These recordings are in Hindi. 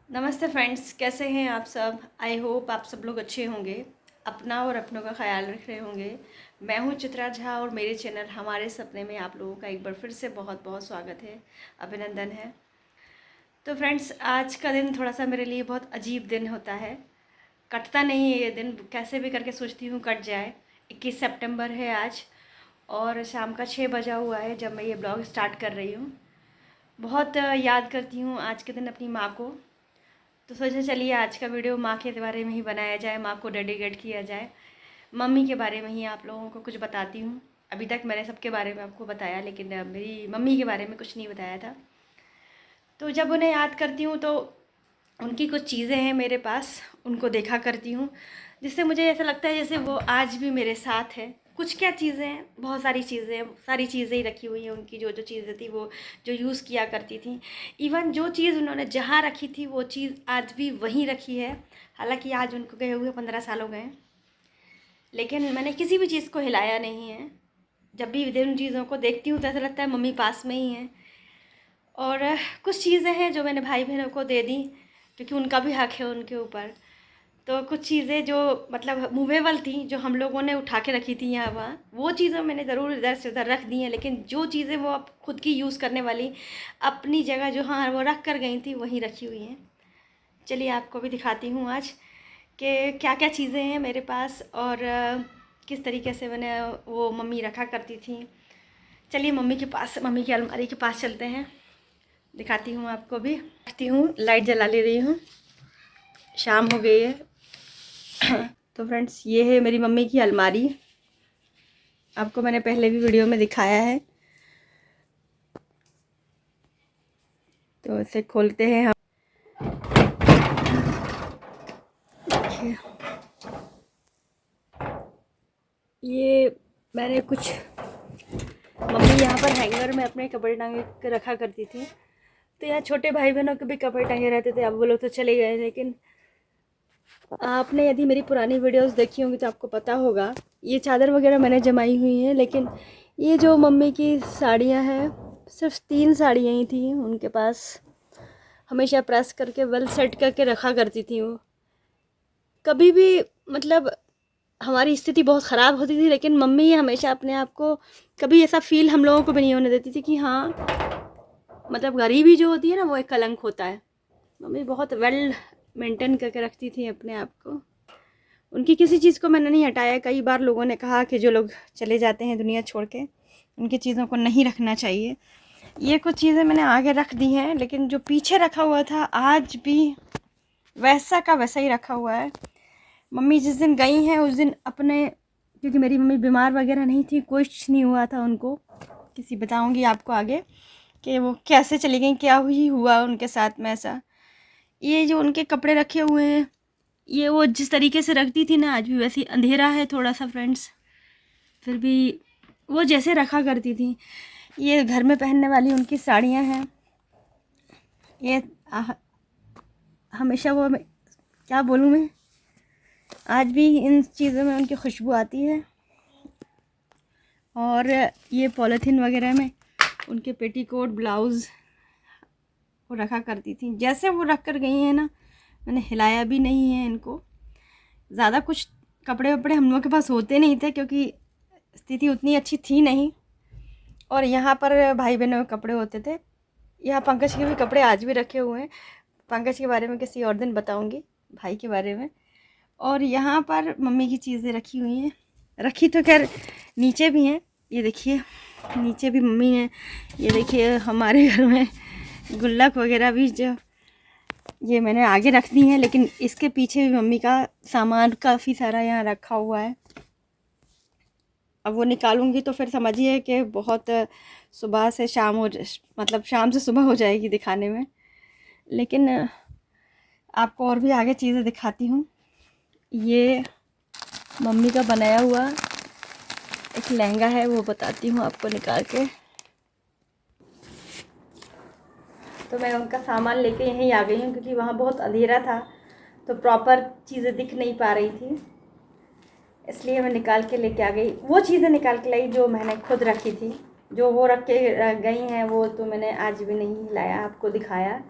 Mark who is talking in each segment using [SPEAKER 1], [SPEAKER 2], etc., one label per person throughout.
[SPEAKER 1] नमस्ते फ्रेंड्स, कैसे हैं आप सब। आई होप आप सब लोग अच्छे होंगे, अपना और अपनों का ख्याल रख रहे होंगे। मैं हूं चित्रा झा और मेरे चैनल हमारे सपने में आप लोगों का एक बार फिर से बहुत बहुत स्वागत है, अभिनंदन है। तो फ्रेंड्स, आज का दिन थोड़ा सा मेरे लिए बहुत अजीब दिन होता है। कटता नहीं है ये दिन, कैसे भी करके सोचती हूँ कट जाए। 21 सितंबर है आज और शाम का 6 बजा हुआ है जब मैं ये ब्लॉग स्टार्ट कर रही हूँ। बहुत याद करती हूँ आज के दिन अपनी माँ को। तो सोचा चलिए आज का वीडियो माँ के बारे में ही बनाया जाए, माँ को डेडिकेट किया जाए। मम्मी के बारे में ही आप लोगों को कुछ बताती हूँ। अभी तक मैंने सबके बारे में आपको बताया, लेकिन मेरी मम्मी के बारे में कुछ नहीं बताया था। तो जब उन्हें याद करती हूँ तो उनकी कुछ चीज़ें हैं मेरे पास, उनको देखा करती हूँ, जिससे मुझे ऐसा लगता है जैसे वो आज भी मेरे साथ है। कुछ क्या चीज़ें हैं, बहुत सारी चीज़ें हैं, सारी चीज़ें ही रखी हुई हैं उनकी। जो जो चीज़ें थी वो जो यूज़ किया करती थी, इवन जो चीज़ उन्होंने जहाँ रखी थी वो चीज़ आज भी वहीं रखी है। हालांकि आज उनको गए हुए 15 साल हो गए हैं, लेकिन मैंने किसी भी चीज़ को हिलाया नहीं है। जब भी उन चीज़ों को देखती हूँ तो ऐसा लगता है मम्मी पास में ही है। और कुछ चीज़ें हैं जो मैंने भाई बहनों को दे दी, क्योंकि उनका भी हक है उनके ऊपर। तो कुछ चीज़ें जो मतलब मूवेबल थी, जो हम लोगों ने उठा के रखी थी यहाँ वहाँ, वो चीज़ें मैंने ज़रूर इधर से उधर रख दी हैं। लेकिन जो चीज़ें वो अब खुद की यूज़ करने वाली अपनी जगह जो हाँ वो रख कर गई थी वहीं रखी हुई हैं। चलिए आपको भी दिखाती हूँ आज कि क्या क्या चीज़ें हैं मेरे पास और किस तरीके से मैंने वो मम्मी रखा करती थी। चलिए मम्मी के पास, मम्मी की अलमारी के पास चलते हैं, दिखाती हूँ आपको भी। रखती हूँ, लाइट जला ले रही हूँ, शाम हो गई है। तो फ्रेंड्स, ये है मेरी मम्मी की अलमारी। आपको मैंने पहले भी वीडियो में दिखाया है। तो इसे खोलते हैं हम। देखिए, ये मैंने कुछ मम्मी यहाँ पर हैंगर में अपने कपड़े टांगे के रखा करती थी। तो यहाँ छोटे भाई बहनों के भी कपड़े टांगे रहते थे। अब वो लोग तो चले गए, लेकिन आपने यदि मेरी पुरानी वीडियोस देखी होंगी तो आपको पता होगा। ये चादर वगैरह मैंने जमाई हुई हैं, लेकिन ये जो मम्मी की साड़ियाँ हैं, सिर्फ 3 साड़ियाँ ही थी उनके पास। हमेशा प्रेस करके वेल सेट करके रखा करती थी वो। कभी भी मतलब हमारी स्थिति बहुत ख़राब होती थी, लेकिन मम्मी हमेशा अपने आप को कभी ऐसा फील हम लोगों को भी नहीं होने देती थी कि हाँ, मतलब गरीबी जो होती है ना वो एक कलंक होता है। मम्मी बहुत वेल मेंटेन करके रखती थी अपने आप को। उनकी किसी चीज़ को मैंने नहीं हटाया। कई बार लोगों ने कहा कि जो लोग चले जाते हैं दुनिया छोड़ के, उनकी चीज़ों को नहीं रखना चाहिए। ये कुछ चीज़ें मैंने आगे रख दी हैं, लेकिन जो पीछे रखा हुआ था आज भी वैसा का वैसा ही रखा हुआ है। मम्मी जिस दिन गई हैं उस दिन अपने, क्योंकि मेरी मम्मी बीमार वगैरह नहीं थी, कुछ नहीं हुआ था उनको। किसी बताऊंगी आपको आगे कि वो कैसे चली गई, क्या हुआ उनके साथ में ऐसा। ये जो उनके कपड़े रखे हुए हैं, ये वो जिस तरीके से रखती थी ना, आज भी वैसे ही अंधेरा है थोड़ा सा फ्रेंड्स, फिर भी वो जैसे रखा करती थी। ये घर में पहनने वाली उनकी साड़ियाँ हैं। ये हमेशा वो, क्या बोलूँ मैं, आज भी इन चीज़ों में उनकी खुशबू आती है। और ये पॉलीथीन वगैरह में उनके पेटीकोट ब्लाउज़ वो रखा करती थी। जैसे वो रख कर गई हैं ना, मैंने हिलाया भी नहीं है इनको। ज़्यादा कुछ कपड़े वपड़े हम लोग के पास होते नहीं थे, क्योंकि स्थिति उतनी अच्छी थी नहीं। और यहाँ पर भाई बहनों के कपड़े होते थे। यहाँ पंकज के भी कपड़े आज भी रखे हुए हैं। पंकज के बारे में किसी और दिन बताऊँगी, भाई के बारे में। और यहाँ पर मम्मी की चीज़ें रखी हुई हैं। रखी तो खैर नीचे भी हैं, ये देखिए नीचे भी मम्मी ने। ये देखिए हमारे घर में गुल्लक वगैरह भी जो ये मैंने आगे रख दी हैं, लेकिन इसके पीछे भी मम्मी का सामान काफ़ी सारा यहाँ रखा हुआ है। अब वो निकालूंगी तो फिर समझिए कि बहुत सुबह से शाम हो, मतलब शाम से सुबह हो जाएगी दिखाने में। लेकिन आपको और भी आगे चीज़ें दिखाती हूँ। ये मम्मी का बनाया हुआ एक लहंगा है, वो बताती हूँ आपको निकाल के। तो मैं उनका सामान लेके यहीं आ गई हूँ, क्योंकि वहाँ बहुत अंधेरा था तो प्रॉपर चीज़ें दिख नहीं पा रही थी, इसलिए मैं निकाल के लेके आ गई। वो चीज़ें निकाल के लाई जो मैंने खुद रखी थी। जो वो रख के गई हैं वो तो मैंने आज भी नहीं हिलाया, आपको दिखाया।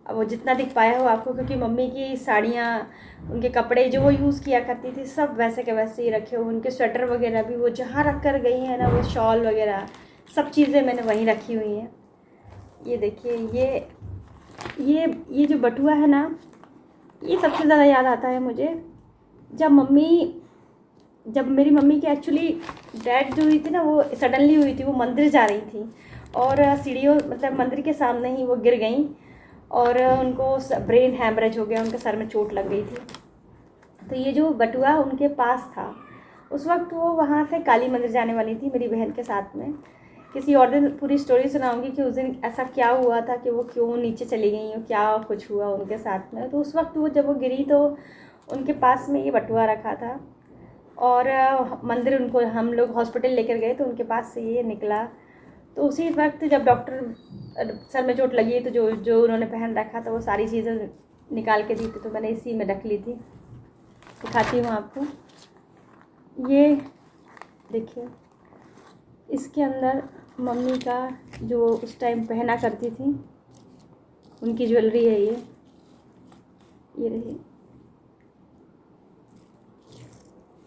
[SPEAKER 1] अब वो जितना दिख पाया हो आपको, क्योंकि मम्मी की साड़ियाँ, उनके कपड़े जो वो यूज़ किया करती थी सब वैसे के वैसे ही रखे हुए। उनके स्वेटर वगैरह भी वो जहाँ रख कर गई हैं ना, वो शॉल वगैरह सब चीज़ें मैंने वहीं रखी हुई हैं। ये देखिए, ये जो बटुआ है ना, ये सबसे ज़्यादा याद आता है मुझे जब मेरी मम्मी की एक्चुअली डेथ जो हुई थी ना, वो सडनली हुई थी। वो मंदिर जा रही थी और सीढ़ियों मतलब मंदिर के सामने ही वो गिर गई और उनको ब्रेन हैमरेज हो गया, उनके सर में चोट लग गई थी। तो ये जो बटुआ उनके पास था, उस वक्त वो वहाँ से काली मंदिर जाने वाली थी मेरी बहन के साथ में। किसी और दिन पूरी स्टोरी सुनाऊंगी कि उस दिन ऐसा क्या हुआ था कि वो क्यों नीचे चली गई और क्या कुछ हुआ उनके साथ में। तो उस वक्त वो जब वो गिरी तो उनके पास में ये बटुआ रखा था और मंदिर उनको हम लोग हॉस्पिटल लेकर गए तो उनके पास से ये निकला। तो उसी वक्त जब डॉक्टर सर में चोट लगी तो जो जो उन्होंने पहन रखा था वो सारी चीज़ें निकाल के दी थी, तो मैंने इसी में रख ली थी। दिखाती हूँ आपको, ये देखिए, इसके अंदर मम्मी का जो उस टाइम पहना करती थी उनकी ज्वेलरी है। ये रही,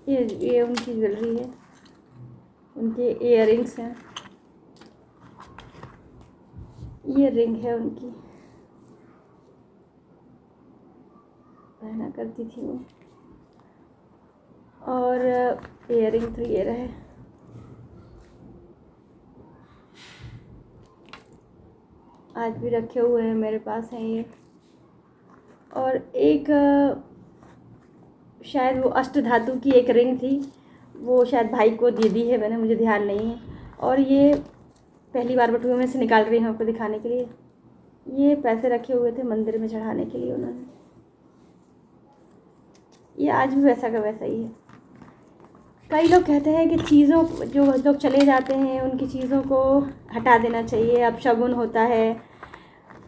[SPEAKER 1] ये उनकी ज्वेलरी है, उनके इयररिंग्स हैं, ये रिंग है उनकी, पहना करती थी वो। और इयररिंग तो ये रहे, आज भी रखे हुए हैं मेरे पास हैं ये। और एक शायद वो अष्ट धातु की एक रिंग थी, वो शायद भाई को दे दी है मैंने, मुझे ध्यान नहीं है। और ये पहली बार बटुए में से निकाल रही हूँ आपको दिखाने के लिए। ये पैसे रखे हुए थे मंदिर में चढ़ाने के लिए उन्होंने, ये आज भी वैसा का वैसा ही है। कई लोग कहते हैं कि चीज़ों जो लोग चले जाते हैं उनकी चीज़ों को हटा देना चाहिए, अब शगुन होता है।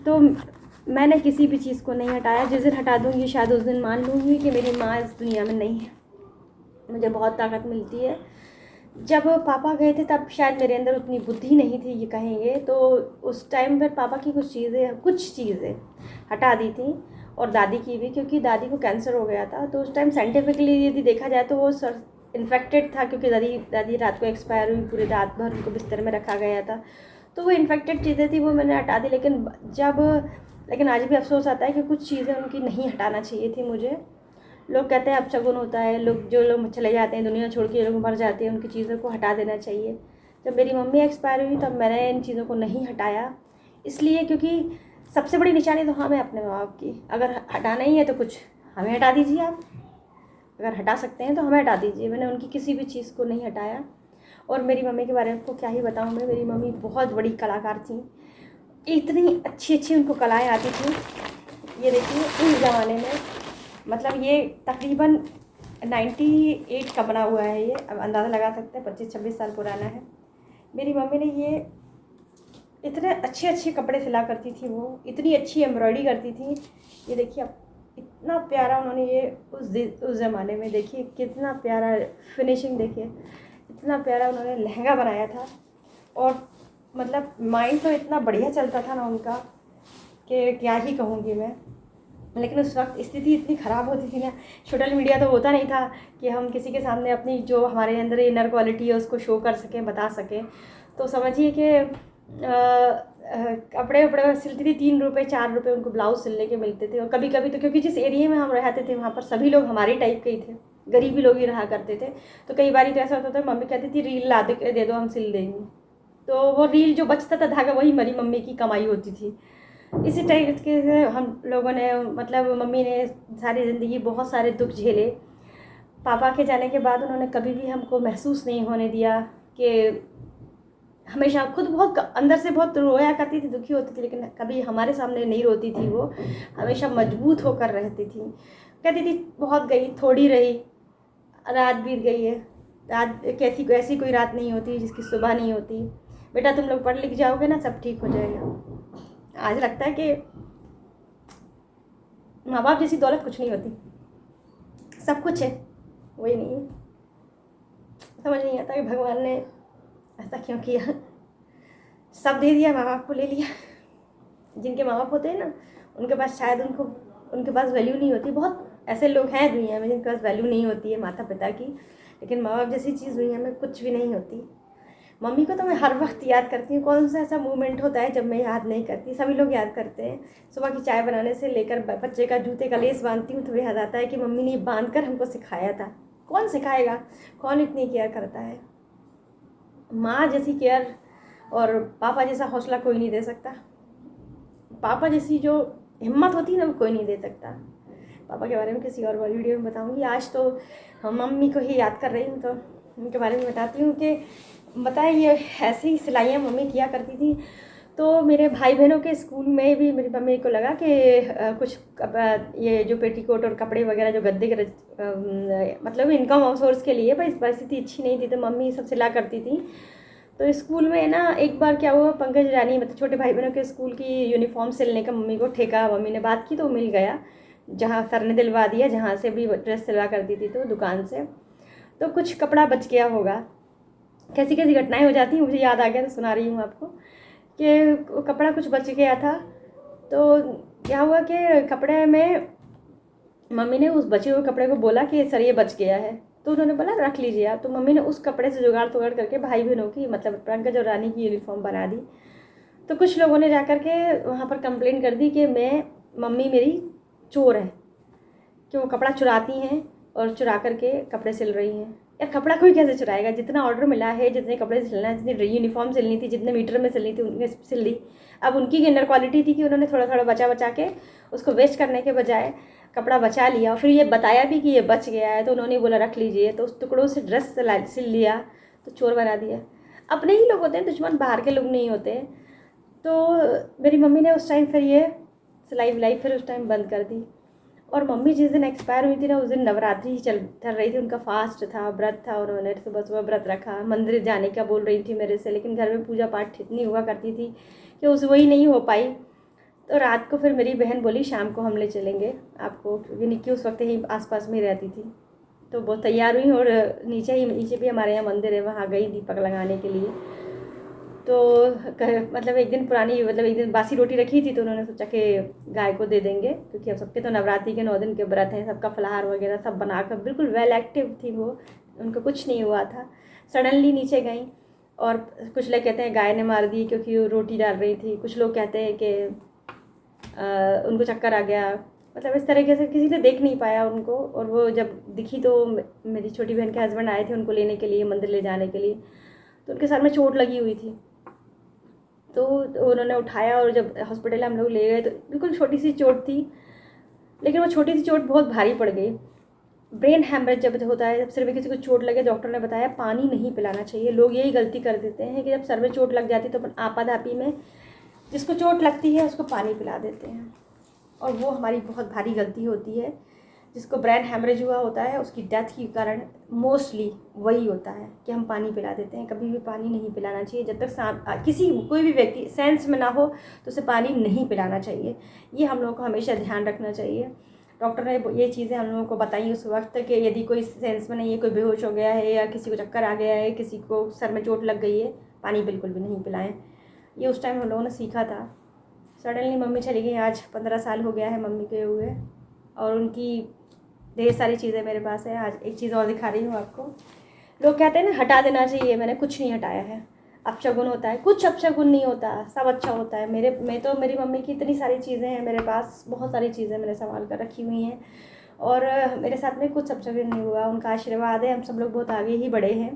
[SPEAKER 1] तो मैंने किसी भी चीज़ को नहीं हटाया। जिस दिन हटा दूँगी शायद उस दिन मान लूँगी कि मेरी माँ इस दुनिया में नहीं है। मुझे बहुत ताकत मिलती है। जब पापा गए थे तब शायद मेरे अंदर उतनी बुद्धि नहीं थी ये कहेंगे, तो उस टाइम पर पापा की कुछ चीज़ें हटा दी थी और दादी की भी, क्योंकि दादी को कैंसर हो गया था। तो उस टाइम साइंटिफिकली यदि देखा जाए तो वो इन्फेक्टेड था, क्योंकि दादी रात को एक्सपायर हुई, पूरी रात भर उनको बिस्तर में रखा गया था। तो वो इन्फेक्टेड चीज़ें थी, वो मैंने हटा दी। लेकिन आज भी अफसोस आता है कि कुछ चीज़ें उनकी नहीं हटाना चाहिए थी मुझे। लोग कहते हैं अपशगुन होता है, जो लोग चले जाते हैं दुनिया छोड़ के, लोग मर जाते हैं, उनकी चीज़ों को हटा देना चाहिए। जब मेरी मम्मी एक्सपायर हुई तब मैंने इन चीज़ों को नहीं हटाया, इसलिए क्योंकि सबसे बड़ी निशानी तो हमें अपने माँ बाप की। अगर हटाना ही है तो कुछ हमें हटा दीजिए आप, अगर हटा सकते हैं तो हमें हटा दीजिए। मैंने उनकी किसी भी चीज़ को नहीं हटाया। और मेरी मम्मी के बारे में आपको क्या ही बताऊँ मैं, मेरी मम्मी बहुत बड़ी कलाकार थी, इतनी अच्छी अच्छी उनको कलाएँ आती थी। ये देखिए, उस ज़माने में मतलब ये तकरीबन 98 का बना हुआ है, ये अब अंदाज़ा लगा सकते हैं 25-26 साल पुराना है। मेरी मम्मी ने ये इतने अच्छे अच्छे कपड़े सिला करती थी, वो इतनी अच्छी एम्ब्रॉयडरी करती थी। ये देखिए, अब इतना प्यारा उन्होंने ये उस ज़माने में, देखिए कितना प्यारा फिनिशिंग, देखिए इतना प्यारा उन्होंने लहंगा बनाया था। और मतलब माइंड तो इतना बढ़िया चलता था ना उनका कि क्या ही कहूँगी मैं। लेकिन उस वक्त स्थिति इतनी ख़राब होती थी ना, सोशल मीडिया तो होता नहीं था कि हम किसी के सामने अपनी जो हमारे अंदर इनर क्वालिटी है उसको शो कर सकें, बता सकें। तो समझिए कि कपड़े वपड़े सिलती थी, 3 रुपये 4 रुपये उनको ब्लाउज सिलने के मिलते थे। और कभी कभी तो, क्योंकि जिस एरिया में हम रहते थे वहाँ पर सभी लोग हमारे टाइप के ही थे, गरीबी लोग ही रहा करते थे। तो कई बार तो ऐसा होता था, मम्मी कहती थी रील ला दे दो हम सिल देंगे। तो वो रील जो बचता था धागा, वही मेरी मम्मी की कमाई होती थी। इसी टाइप के हम लोगों ने, मतलब मम्मी ने सारी ज़िंदगी बहुत सारे दुख झेले। पापा के जाने के बाद उन्होंने कभी भी हमको महसूस नहीं होने दिया कि, हमेशा खुद बहुत अंदर से बहुत रोया करती थी, दुखी होती थी, लेकिन कभी हमारे सामने नहीं रोती थी। वो हमेशा मजबूत होकर रहती थी। कहती थी बहुत गई थोड़ी रही, रात बीत गई है, रात ऐसी कोई रात नहीं होती जिसकी सुबह नहीं होती। बेटा तुम लोग पढ़ लिख जाओगे ना, सब ठीक हो जाएगा। आज लगता है कि माँ बाप जैसी दौलत कुछ नहीं होती, सब कुछ है वही नहीं है। समझ नहीं आता कि भगवान ने ऐसा क्यों किया। सब दे दिया, माँ बाप को ले लिया। जिनके माँ बाप होते हैं ना,
[SPEAKER 2] उनके पास शायद उनके पास वैल्यू नहीं होती। बहुत ऐसे लोग हैं दुनिया में जिनके पास वैल्यू नहीं होती है माता पिता की, लेकिन माँ बाप जैसी चीज़ दुनिया में कुछ भी नहीं होती। मम्मी को तो मैं हर वक्त याद करती हूँ। कौन सा ऐसा मोमेंट होता है जब मैं याद नहीं करती? सभी लोग याद करते हैं। सुबह की चाय बनाने से लेकर बच्चे का जूते का लेस बांधती हूँ तो याद आता है कि मम्मी ने बांध कर हमको सिखाया था। कौन सिखाएगा? कौन इतनी केयर करता है? माँ जैसी केयर और पापा जैसा हौसला कोई नहीं दे सकता। पापा जैसी जो हिम्मत होती है ना, वो कोई नहीं दे सकता। पापा के बारे में किसी और वीडियो में बताऊंगी। आज तो हम मम्मी को ही याद कर रही हूँ तो उनके बारे में बताती हूँ कि बताएं, ये ऐसी सिलाइयाँ मम्मी किया करती थी। तो मेरे भाई बहनों के स्कूल में भी मेरी मम्मी को लगा कि कुछ ये जो पेटीकोट और कपड़े वगैरह जो गद्दे के मतलब इनकम सोर्स के लिए, पर परिस्थिति अच्छी नहीं थी तो मम्मी सब सिला करती थी। तो स्कूल में ना एक बार क्या हुआ, पंकज रानी मतलब छोटे भाई बहनों के स्कूल की यूनिफॉर्म सिलने का मम्मी को ठेका, मम्मी ने बात की तो मिल गया, जहाँ सर ने दिलवा दिया, जहाँ से भी ड्रेस सिलवा करती थी तो दुकान से। तो कुछ कपड़ा बच गया होगा। कैसी कैसी घटनाएं हो जाती हैं, मुझे याद आ गया तो सुना रही हूँ आपको कि कपड़ा कुछ बच गया था। तो क्या हुआ कि कपड़े में मम्मी ने उस बचे हुए कपड़े को बोला कि सर ये बच गया है, तो उन्होंने बोला रख लीजिए आप। तो मम्मी ने उस कपड़े से जुगाड़ तुगाड़ करके भाई बहनों की मतलब पंकज और रानी की यूनिफॉर्म बना दी। तो कुछ लोगों ने जा कर के वहाँ पर कंप्लेंट कर दी कि मम्मी मेरी चोर है, कि वो कपड़ा चुराती हैं और चुरा करके कपड़े सिल रही हैं। यार कपड़ा कोई कैसे चुराएगा? जितना ऑर्डर मिला है, जितने कपड़े सिलना है, जितनी यूनिफॉर्म सिलनी थी, जितने मीटर में सिलनी थी, उनने सिल ली। अब उनकी इंनर क्वालिटी थी कि उन्होंने थोड़ा थोड़ा बचा के उसको वेस्ट करने के बजाय कपड़ा बचा लिया और फिर ये बताया भी कि ये बच गया है, तो उन्होंने बोला रख लीजिए। तो उस टुकड़ों से ड्रेस सिल लिया, तो चोर बना दिया। अपने ही लोग होते हैं दुश्मन, बाहर के लोग नहीं होते। तो मेरी मम्मी ने उस टाइम फिर ये सिलाई विलाई फिर उस टाइम बंद कर दी। और मम्मी जिस दिन एक्सपायर हुई थी ना, उस दिन नवरात्रि ही चल रही थी, उनका फास्ट था, व्रत था, उन्होंने सुबह सुबह व्रत रखा। मंदिर जाने का बोल रही थी मेरे से, लेकिन घर में पूजा पाठ इतनी हुआ करती थी कि उस वही नहीं हो पाई। तो रात को फिर मेरी बहन बोली शाम को हम ले चलेंगे आपको, क्योंकि निक्की उस वक्त ही आसपास में रहती थी। तो वो तैयार हुई और नीचे भी हमारे यहाँ मंदिर है, वहाँ गई दीपक लगाने के लिए। तो मतलब एक दिन पुरानी मतलब एक दिन बासी रोटी रखी थी, तो उन्होंने सोचा कि गाय को दे देंगे, क्योंकि अब सबके तो नवरात्रि के 9 दिन के व्रत हैं, सबका फलाहार वगैरह सब बनाकर बिल्कुल वेल एक्टिव थी वो, उनको कुछ नहीं हुआ था। सडनली नीचे गई और कुछ लोग कहते हैं गाय ने मार दी क्योंकि वो रोटी डाल रही थी, कुछ लोग कहते हैं कि उनको चक्कर आ गया। मतलब इस तरीके से किसी ने देख नहीं पाया उनको। और वो जब दिखी तो मेरी छोटी बहन के हस्बैंड आए थे उनको लेने के लिए, मंदिर ले जाने के लिए, तो उनके सर में चोट लगी हुई थी। तो उन्होंने उठाया और जब हॉस्पिटल हम लोग ले गए तो बिल्कुल छोटी सी चोट थी, लेकिन वो छोटी सी चोट बहुत भारी पड़ गई। ब्रेन हैमरेज जब होता है, जब सिर में किसी को चोट लगे, डॉक्टर ने बताया पानी नहीं पिलाना चाहिए। लोग यही गलती कर देते हैं कि जब सर में चोट लग जाती तो अपन आपाधापी में जिसको चोट लगती है उसको पानी पिला देते हैं, और वो हमारी बहुत भारी गलती होती है। जिसको ब्रेन हैमरेज हुआ होता है उसकी डेथ के कारण मोस्टली वही होता है कि हम पानी पिला देते हैं। कभी भी पानी नहीं पिलाना चाहिए जब तक कोई भी व्यक्ति सेंस में ना हो, तो उसे पानी नहीं पिलाना चाहिए। ये हम लोगों को हमेशा ध्यान रखना चाहिए। डॉक्टर ने ये चीज़ें हम लोगों को बताई उस वक्त कि यदि कोई सेंस में नहीं है, कोई बेहोश हो गया है या किसी को चक्कर आ गया है, किसी को सर में चोट लग गई है, पानी बिल्कुल भी नहीं पिलाएं। ये उस टाइम हम लोगों ने सीखा था। सडनली मम्मी चली गई, आज 15 साल हो गया है मम्मी के हुए, और उनकी ढेर सारी चीज़ें मेरे पास है। आज एक चीज़ और दिखा रही हूँ आपको। लोग कहते हैं ना हटा देना चाहिए, मैंने कुछ नहीं हटाया है। अपशगुन होता है, कुछ अपशगुन नहीं होता, सब अच्छा होता है। मेरी मम्मी की इतनी सारी चीज़ें हैं मेरे पास, बहुत सारी चीज़ें मैंने संभाल कर रखी हुई हैं, और मेरे साथ में कुछ अपशगुन नहीं हुआ। उनका आशीर्वाद है, हम सब लोग बहुत आगे ही बढ़े हैं।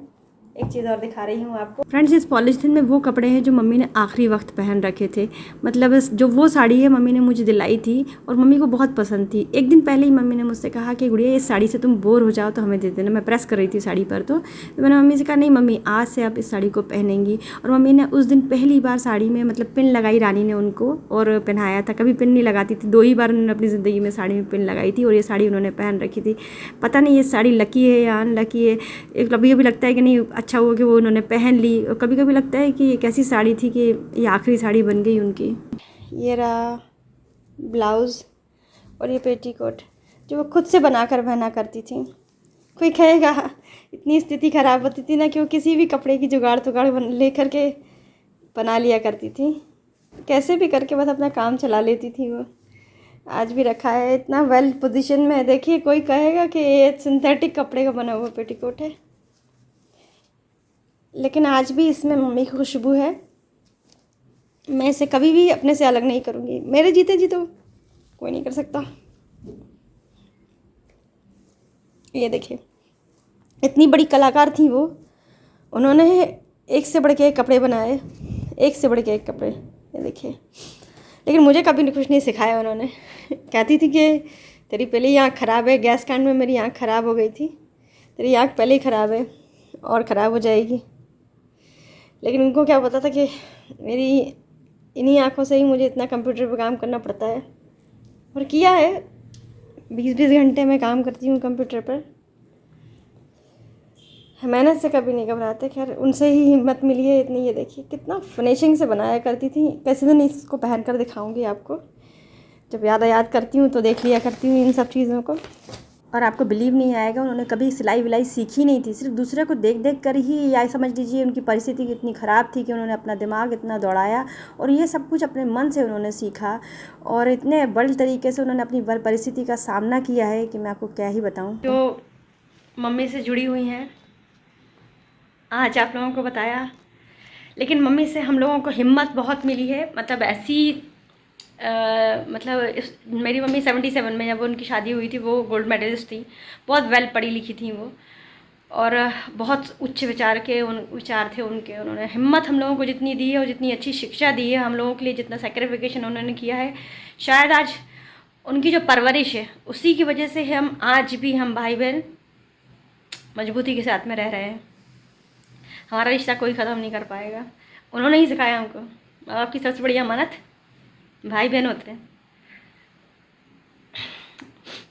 [SPEAKER 2] एक चीज़ और दिखा रही हूँ आपको।
[SPEAKER 1] फ्रेंड्स, इस पॉलिथीन में वो कपड़े हैं जो मम्मी ने आखिरी वक्त पहन रखे थे। मतलब जो वो साड़ी है मम्मी ने मुझे दिलाई थी और मम्मी को बहुत पसंद थी। एक दिन पहले ही मम्मी ने मुझसे कहा कि गुड़िया इस साड़ी से तुम बोर हो जाओ तो हमें दे देना। मैं प्रेस कर रही थी साड़ी पर, तो मैंने मम्मी से कहा नहीं मम्मी आज से आप इस साड़ी को पहनेंगी। और मम्मी ने उस दिन पहली बार साड़ी में मतलब पिन लगाई, रानी ने उनको और पहनाया था। कभी पिन नहीं लगाती थी, 2 ही बार उन्होंने अपनी ज़िंदगी में साड़ी में पिन लगाई थी, और ये साड़ी उन्होंने पहन रखी थी। पता नहीं ये साड़ी लकी है या अनलकी है। एक कभी कभी लगता है कि नहीं अच्छा हुआ कि वो उन्होंने पहन ली, और कभी कभी लगता है कि एक ऐसी साड़ी थी कि ये आखिरी साड़ी बन गई उनकी। ये रहा ब्लाउज़ और ये पेटीकोट जो वो खुद से बना कर पहना करती थी। कोई कहेगा इतनी स्थिति ख़राब होती थी ना कि वो किसी भी कपड़े की जुगाड़ ले कर के बना लिया करती थी, कैसे भी करके बस अपना काम चला लेती थी वो।
[SPEAKER 2] आज भी रखा है, इतना वेल पोजीशन में है। देखिए कोई कहेगा कि ये सिंथेटिक कपड़े का बना हुआ पेटीकोट है, लेकिन आज भी इसमें मम्मी की खुशबू है। मैं इसे कभी भी अपने से अलग नहीं करूँगी, मेरे जीते जी तो कोई नहीं कर सकता। ये देखिए इतनी बड़ी कलाकार थी वो, उन्होंने एक से बढ़ के एक कपड़े बनाए, एक से बढ़ के एक कपड़े। ये देखिए, लेकिन मुझे कभी कुछ नहीं सिखाया उन्होंने। कहती थी कि तेरी पहले ही आँख ख़राब है, गैस कांड में मेरी आँख ख़राब हो गई थी, तेरी आँख पहले ही ख़राब है और ख़राब हो जाएगी। लेकिन उनको क्या पता था कि मेरी इन्हीं आँखों से ही मुझे इतना कंप्यूटर पर काम करना पड़ता है, और किया है। 20-20 घंटे मैं काम करती हूँ कंप्यूटर पर। मेहनत से कभी नहीं घबराते। खैर उनसे ही हिम्मत मिली है इतनी। ये देखिए कितना फिनिशिंग से बनाया करती थी। कैसे दिन इसको पहन कर दिखाऊंगी आपको, जब याद करती हूँ तो देख लिया करती हूँ इन सब चीज़ों को। और आपको बिलीव नहीं आएगा, उन्होंने कभी सिलाई विलाई सीखी नहीं थी, सिर्फ दूसरे को देख देख कर ही, या समझ लीजिए उनकी परिस्थिति इतनी ख़राब थी कि उन्होंने अपना दिमाग इतना दौड़ाया और ये सब कुछ अपने मन से उन्होंने सीखा, और इतने बड़े तरीके से उन्होंने अपनी परिस्थिति का सामना किया है कि मैं आपको क्या ही बताऊँ।
[SPEAKER 1] जो मम्मी से जुड़ी हुई हैं आज आप लोगों को बताया, लेकिन मम्मी से हम लोगों को हिम्मत बहुत मिली है। मतलब ऐसी मेरी मम्मी 77 में जब उनकी शादी हुई थी, वो गोल्ड मेडलिस्ट थी, बहुत वेल पढ़ी लिखी थी वो, और बहुत उच्च विचार थे उनके। उन्होंने हिम्मत हम लोगों को जितनी दी है और जितनी अच्छी शिक्षा दी है हम लोगों के लिए, जितना सेक्रीफिकेशन उन्होंने किया है, शायद आज उनकी जो परवरिश है उसी की वजह से हम आज भी हम भाई बहन मजबूती के साथ में रह रहे हैं। हमारा रिश्ता कोई ख़त्म नहीं कर पाएगा। उन्होंने ही सिखाया हमको, माँ बाप की सबसे बड़ी अमानत भाई बहन होते हैं।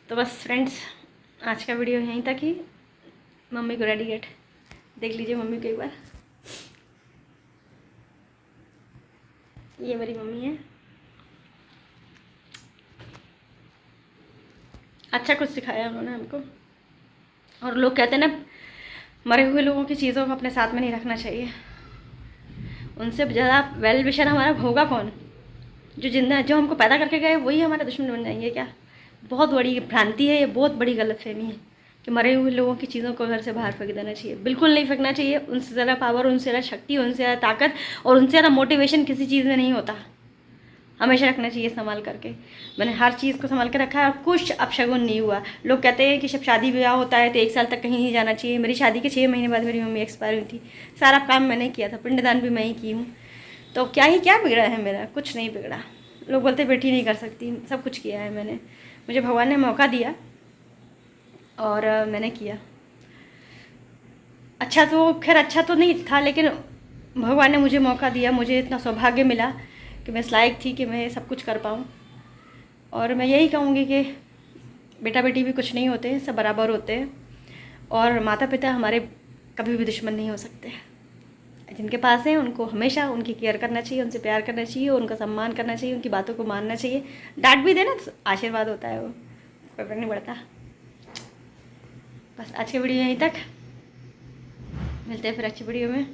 [SPEAKER 1] तो बस फ्रेंड्स, आज का वीडियो यहीं तक ही। मम्मी को रेडी गेट देख लीजिए, मम्मी को एक बार। ये मेरी मम्मी है। अच्छा कुछ सिखाया उन्होंने हमको। और लोग कहते हैं ना, मरे हुए लोगों की चीज़ों को अपने साथ में नहीं रखना चाहिए। उनसे ज़्यादा वेल विशर हमारा होगा कौन? जो जिंदा, जो हमको पैदा करके गए वही हमारे दुश्मन बन जाएंगे क्या? बहुत बड़ी भ्रांति है ये, बहुत बड़ी गलतफहमी है कि मरे हुए लोगों की चीज़ों को घर से बाहर फेंक देना चाहिए। बिल्कुल नहीं फेंकना चाहिए। उनसे ज़्यादा पावर, उनसे ज़्यादा शक्ति, उनसे ज़्यादा ताकत और उनसे ज़्यादा मोटिवेशन किसी चीज़ में नहीं होता। हमेशा रखना चाहिए संभाल करके। मैंने हर चीज़ को संभाल के रखा है और कुछ अपशगुन नहीं हुआ। लोग कहते हैं कि जब शादी ब्याह होता है तो 1 साल तक कहीं नहीं जाना चाहिए। मेरी शादी के 6 महीने बाद मेरी मम्मी एक्सपायर हुई थी। सारा काम मैंने किया था, पिंडदान भी मैं ही की हूँ। तो क्या बिगड़ा है मेरा? कुछ नहीं बिगड़ा। लोग बोलते बेटी नहीं कर सकती, सब कुछ किया है मैंने। मुझे भगवान ने मौका दिया और मैंने किया। अच्छा तो नहीं था, लेकिन भगवान ने मुझे मौका दिया। मुझे इतना सौभाग्य मिला कि मैं इस लायक थी कि मैं सब कुछ कर पाऊँ। और मैं यही कहूँगी कि बेटा बेटी भी कुछ नहीं होते, सब बराबर होते हैं। और माता पिता हमारे कभी भी दुश्मन नहीं हो सकते। जिनके पास है उनको हमेशा उनकी केयर करना चाहिए, उनसे प्यार करना चाहिए, उनका सम्मान करना चाहिए, उनकी बातों को मानना चाहिए। डांट भी देना तो आशीर्वाद होता है, वो कोई फर्क नहीं पड़ता। बस आज की वीडियो यहीं तक, मिलते हैं फिर अच्छी वीडियो में।